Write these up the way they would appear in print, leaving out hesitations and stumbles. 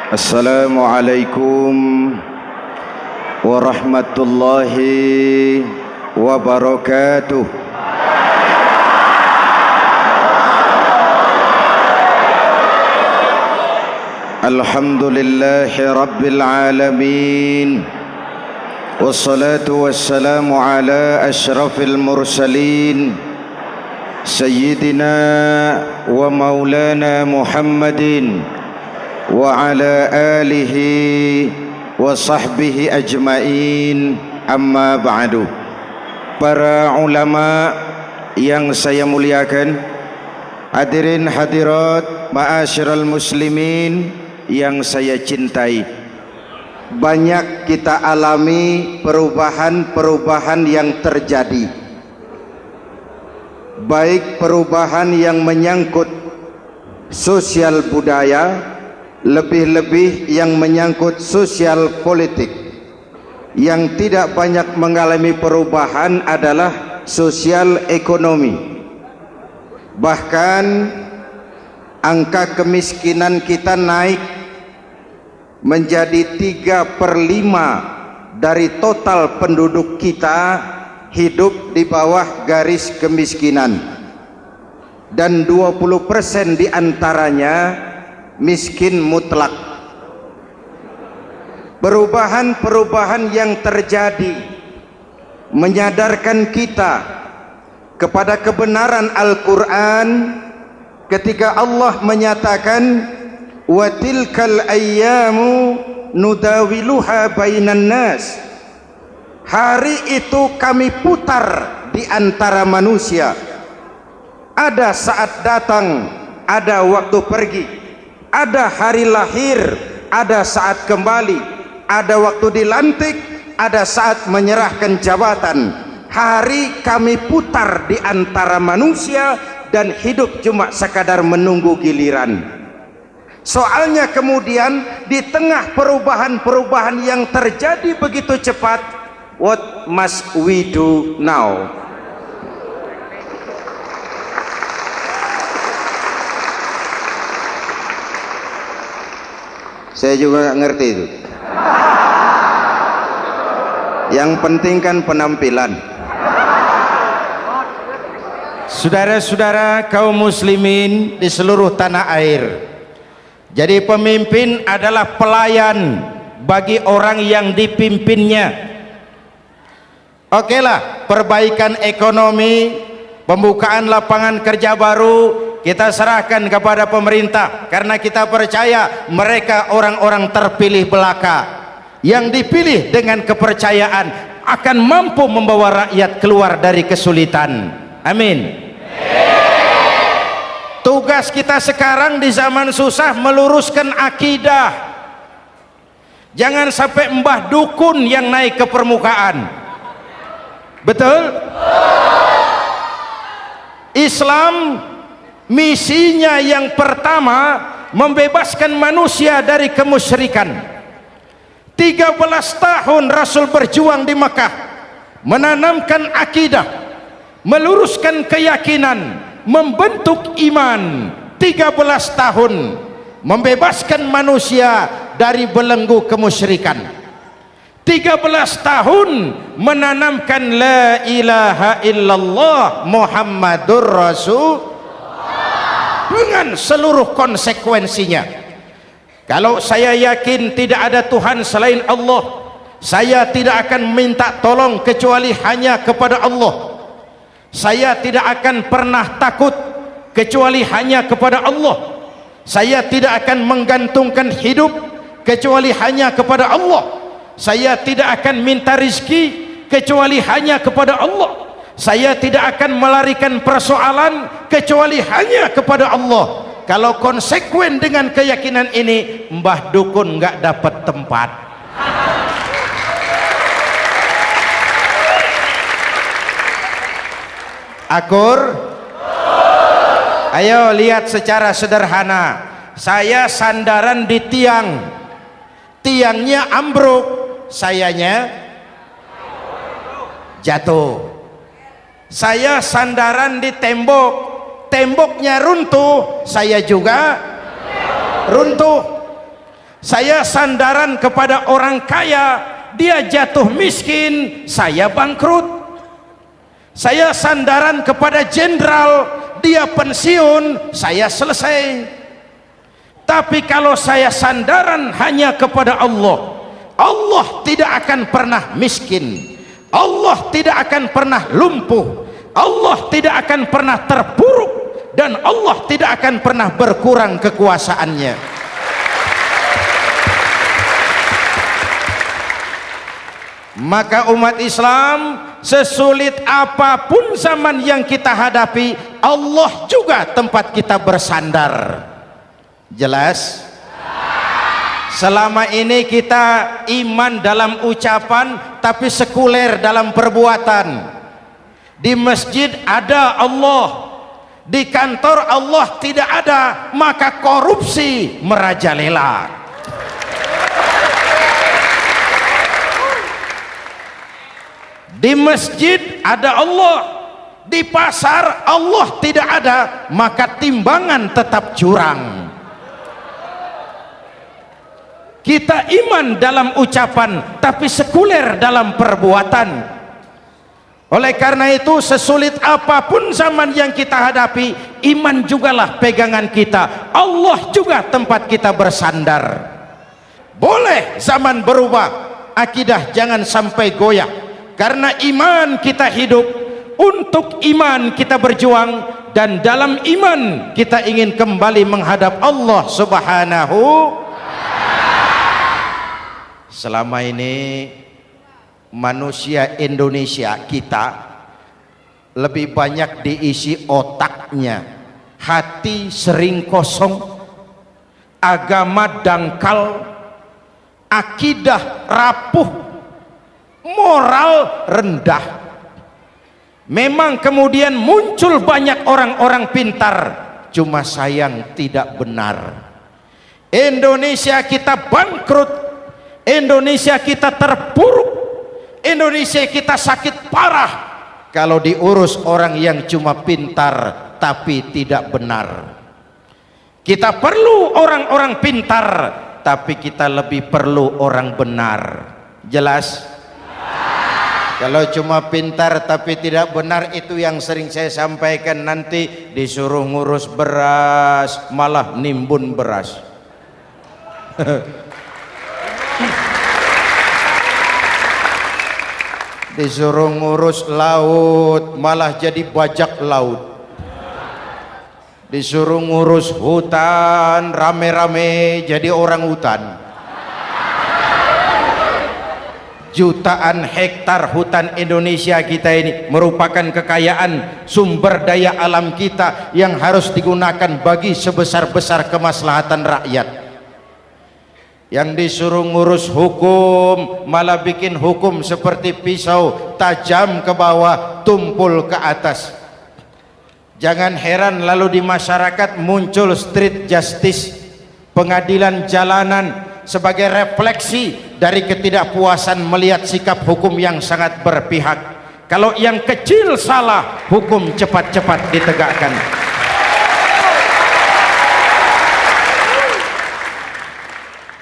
Assalamualaikum warahmatullahi wabarakatuh. Alhamdulillahi rabbil alamin. Wassalatu wassalamu ala asyrafil mursalin Sayyidina wa maulana Muhammadin wa ala alihi wa sahbihi ajmain, amma ba'du. Para ulama yang saya muliakan, hadirin hadirat ma'asyiral muslimin yang saya cintai, banyak kita alami perubahan-perubahan yang terjadi, baik perubahan yang menyangkut sosial budaya, lebih-lebih yang menyangkut sosial politik. Yang tidak banyak mengalami perubahan adalah sosial ekonomi. Bahkan angka kemiskinan kita naik menjadi 3/5 dari total penduduk kita hidup di bawah garis kemiskinan, dan 20% diantaranya miskin mutlak. Perubahan-perubahan yang terjadi menyadarkan kita kepada kebenaran Al-Quran ketika Allah menyatakan wa tilkal ayyamu nudawiluha bainan nas. Hari itu kami putar di antara manusia. Ada saat datang, ada waktu pergi. Ada hari lahir, ada saat kembali, ada waktu dilantik, ada saat menyerahkan jabatan. Hari kami putar di antara manusia dan hidup cuma sekadar menunggu giliran. Soalnya kemudian di tengah perubahan-perubahan yang terjadi begitu cepat, what must we do now? Saya juga nggak ngerti itu. Yang penting kan penampilan. Saudara-saudara kaum muslimin di seluruh tanah air, jadi pemimpin adalah pelayan bagi orang yang dipimpinnya. Oke lah, perbaikan ekonomi, pembukaan lapangan kerja baru kita serahkan kepada pemerintah, karena kita percaya mereka orang-orang terpilih belaka yang dipilih dengan kepercayaan akan mampu membawa rakyat keluar dari kesulitan. Amin. Tugas kita sekarang di zaman susah meluruskan akidah. Jangan sampai mbah dukun yang naik ke permukaan. Betul? Islam misinya yang pertama membebaskan manusia dari kemusyrikan. 13 tahun Rasul berjuang di Mekah, menanamkan akidah, meluruskan keyakinan, membentuk iman. 13 tahun membebaskan manusia dari belenggu kemusyrikan. 13 tahun menanamkan la ilaha illallah Muhammadur Rasul dengan seluruh konsekuensinya. Kalau saya yakin tidak ada Tuhan selain Allah, saya tidak akan minta tolong kecuali hanya kepada Allah. Saya tidak akan pernah takut kecuali hanya kepada Allah. Saya tidak akan menggantungkan hidup kecuali hanya kepada Allah. Saya tidak akan minta rizki kecuali hanya kepada Allah. Saya tidak akan melarikan persoalan kecuali hanya kepada Allah. Kalau konsekuen dengan keyakinan ini, mbah dukun nggak dapat tempat. Akur? Ayo lihat secara sederhana. Saya sandaran di tiang, tiangnya ambruk, sayanya jatuh. Saya sandaran di tembok, temboknya runtuh, saya juga runtuh. Saya sandaran kepada orang kaya, dia jatuh miskin, saya bangkrut. Saya sandaran kepada jenderal, dia pensiun, saya selesai. Tapi kalau saya sandaran hanya kepada Allah, Allah tidak akan pernah miskin, Allah tidak akan pernah lumpuh, Allah tidak akan pernah terpuruk, dan Allah tidak akan pernah berkurang kekuasaannya. Maka umat Islam, sesulit apapun zaman yang kita hadapi, Allah juga tempat kita bersandar. Jelas? Selama ini kita iman dalam ucapan, tapi sekuler dalam perbuatan. Di masjid ada Allah, di kantor Allah tidak ada, maka korupsi merajalela. Di masjid ada Allah, di pasar Allah tidak ada, maka timbangan tetap curang. Kita iman dalam ucapan, tapi sekuler dalam perbuatan. Oleh karena itu, sesulit apapun zaman yang kita hadapi, iman jugalah pegangan kita, Allah juga tempat kita bersandar. Boleh zaman berubah, akidah jangan sampai goyah. Karena iman kita hidup, untuk iman kita berjuang, dan dalam iman kita ingin kembali menghadap Allah Subhanahu. Selama ini manusia Indonesia kita lebih banyak diisi otaknya, hati sering kosong, agama dangkal, akidah rapuh, moral rendah. Memang kemudian muncul banyak orang-orang pintar, cuma sayang tidak benar. Indonesia kita bangkrut, Indonesia kita terpuruk, Indonesia kita sakit parah kalau diurus orang yang cuma pintar tapi tidak benar. Kita perlu orang-orang pintar, tapi kita lebih perlu orang benar. Jelas? Kalau cuma pintar tapi tidak benar, itu yang sering saya sampaikan, nanti disuruh ngurus beras malah nimbun beras. Disuruh ngurus laut malah jadi bajak laut. Disuruh ngurus hutan rame-rame jadi orang hutan. Jutaan hektar hutan Indonesia kita ini merupakan kekayaan sumber daya alam kita yang harus digunakan bagi sebesar-besar kemaslahatan rakyat. Yang disuruh ngurus hukum malah bikin hukum seperti pisau, tajam ke bawah, tumpul ke atas. Jangan heran lalu di masyarakat muncul street justice, pengadilan jalanan, sebagai refleksi dari ketidakpuasan melihat sikap hukum yang sangat berpihak. Kalau yang kecil salah, hukum cepat-cepat ditegakkan.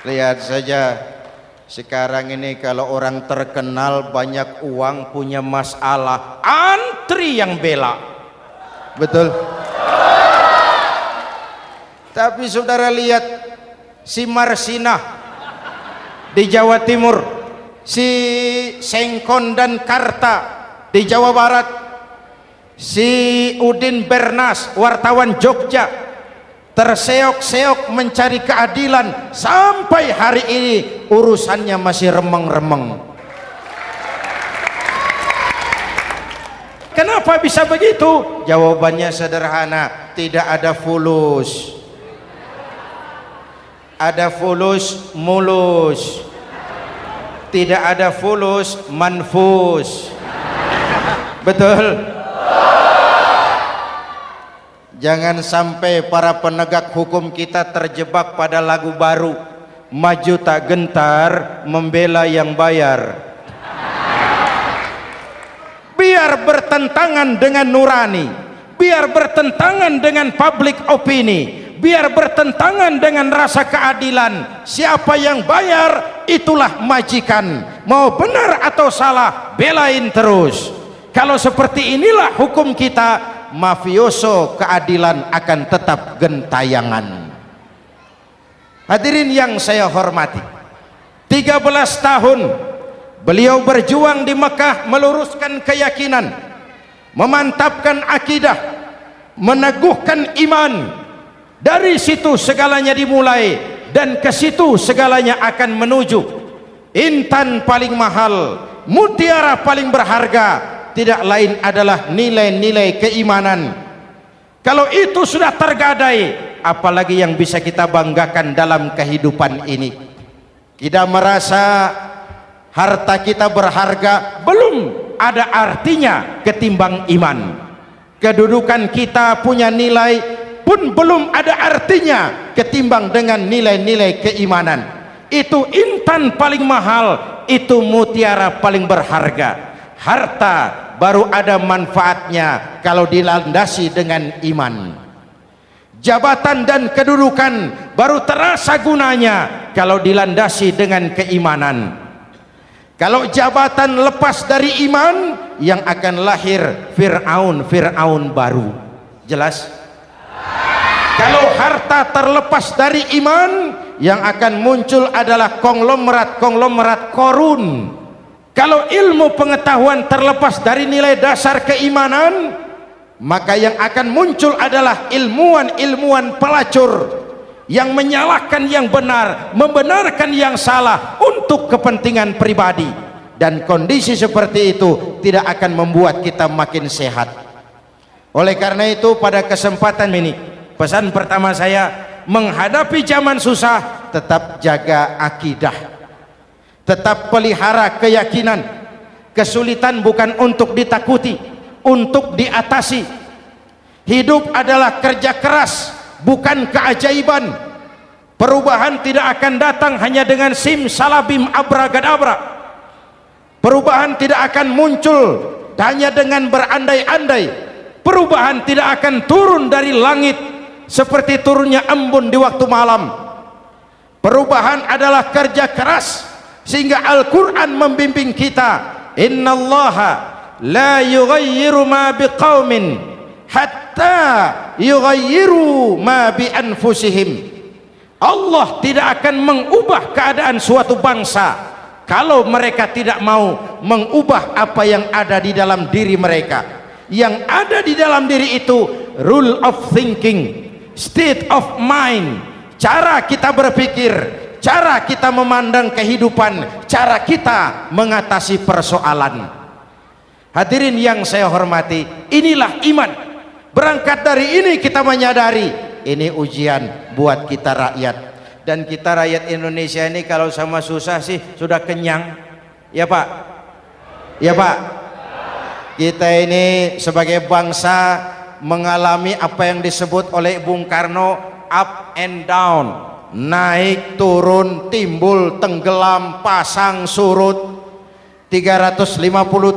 Lihat saja sekarang ini, kalau orang terkenal banyak uang, punya masalah, antri yang bela. Betul? Tapi saudara lihat si Marsinah di Jawa Timur, si Sengkon dan Karta di Jawa Barat, si Udin Bernas wartawan Jogja, terseok-seok mencari keadilan, sampai hari ini urusannya masih remeng-remeng. Kenapa bisa begitu? Jawabannya sederhana, tidak ada fulus. Ada fulus mulus, tidak ada fulus manfus. Betul? Jangan sampai para penegak hukum kita terjebak pada lagu baru, maju tak gentar membela yang bayar. Biar bertentangan dengan nurani, biar bertentangan dengan public opini, biar bertentangan dengan rasa keadilan. Siapa yang bayar itulah majikan, mau benar atau salah belain terus. Kalau seperti inilah hukum kita, mafioso keadilan akan tetap gentayangan. Hadirin yang saya hormati, 13 tahun beliau berjuang di Mekah meluruskan keyakinan, memantapkan akidah, meneguhkan iman. Dari situ segalanya dimulai dan ke situ segalanya akan menuju. Intan paling mahal, mutiara paling berharga, tidak lain adalah nilai-nilai keimanan. Kalau itu sudah tergadai, apalagi yang bisa kita banggakan dalam kehidupan ini? Kita merasa harta kita berharga, belum ada artinya ketimbang iman. Kedudukan kita punya nilai pun belum ada artinya ketimbang dengan nilai-nilai keimanan. Itu intan paling mahal, itu mutiara paling berharga. Harta baru ada manfaatnya kalau dilandasi dengan iman. Jabatan dan kedudukan baru terasa gunanya kalau dilandasi dengan keimanan. Kalau jabatan lepas dari iman, yang akan lahir Fir'aun baru. Jelas? Kalau harta terlepas dari iman, yang akan muncul adalah konglomerat korun. Kalau ilmu pengetahuan terlepas dari nilai dasar keimanan, maka yang akan muncul adalah ilmuwan pelacur yang menyalahkan yang benar, membenarkan yang salah untuk kepentingan pribadi. Dan kondisi seperti itu tidak akan membuat kita makin sehat. Oleh karena itu, pada kesempatan ini, pesan pertama saya, menghadapi zaman susah, tetap jaga akidah, tetap pelihara keyakinan. Kesulitan bukan untuk ditakuti, untuk diatasi. Hidup adalah kerja keras, bukan keajaiban. Perubahan tidak akan datang hanya dengan simsalabim abragadabra. Perubahan tidak akan muncul hanya dengan berandai-andai. Perubahan tidak akan turun dari langit seperti turunnya embun di waktu malam. Perubahan adalah kerja keras, sehingga Al-Quran membimbing kita, innallaha la yughayyiru ma biqaumin hatta yughayyiru ma bi anfusihim. Allah tidak akan mengubah keadaan suatu bangsa kalau mereka tidak mau mengubah apa yang ada di dalam diri mereka. Yang ada di dalam diri itu rule of thinking, state of mind, cara kita berpikir, cara kita memandang kehidupan, cara kita mengatasi persoalan. Hadirin yang saya hormati, inilah iman. Berangkat dari ini kita menyadari ini ujian buat kita rakyat. Dan kita rakyat Indonesia ini kalau sama susah sih sudah kenyang. Ya Pak? Ya Pak? Kita ini sebagai bangsa mengalami apa yang disebut oleh Bung Karno up and down, naik turun, timbul tenggelam, pasang surut. 350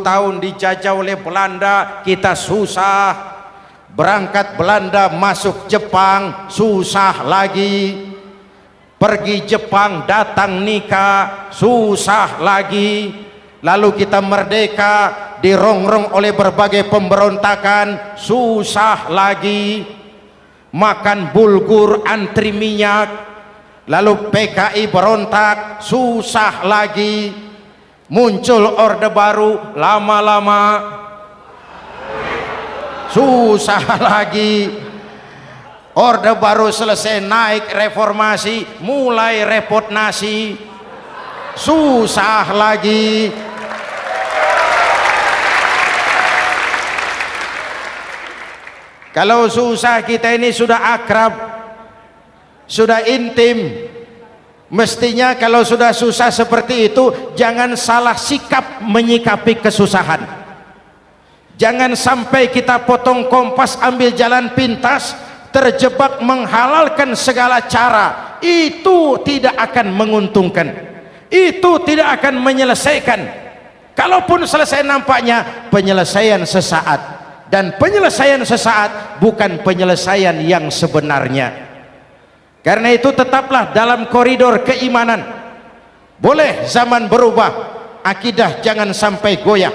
tahun dijajah oleh Belanda, kita susah. Berangkat Belanda masuk Jepang, susah lagi. Pergi Jepang datang nikah, susah lagi. Lalu kita merdeka, dirongrong oleh berbagai pemberontakan, susah lagi. Makan bulgur antri minyak. Lalu PKI berontak, susah lagi. Muncul orde baru, lama-lama susah lagi. Orde baru selesai, naik reformasi, mulai repot nasi, susah lagi. Kalau susah kita ini sudah akrab, sudah intim. Mestinya kalau sudah susah seperti itu, jangan salah sikap menyikapi kesusahan. Jangan sampai kita potong kompas, ambil jalan pintas, terjebak menghalalkan segala cara. Itu tidak akan menguntungkan, itu tidak akan menyelesaikan. Kalaupun selesai, nampaknya penyelesaian sesaat, dan penyelesaian sesaat bukan penyelesaian yang sebenarnya. Karena itu tetaplah dalam koridor keimanan. Boleh zaman berubah, akidah jangan sampai goyah.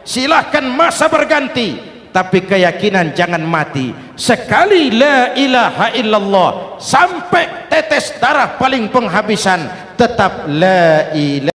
Silahkan masa berganti, tapi keyakinan jangan mati. Sekali la ilaha illallah sampai tetes darah paling penghabisan, tetap la ilaha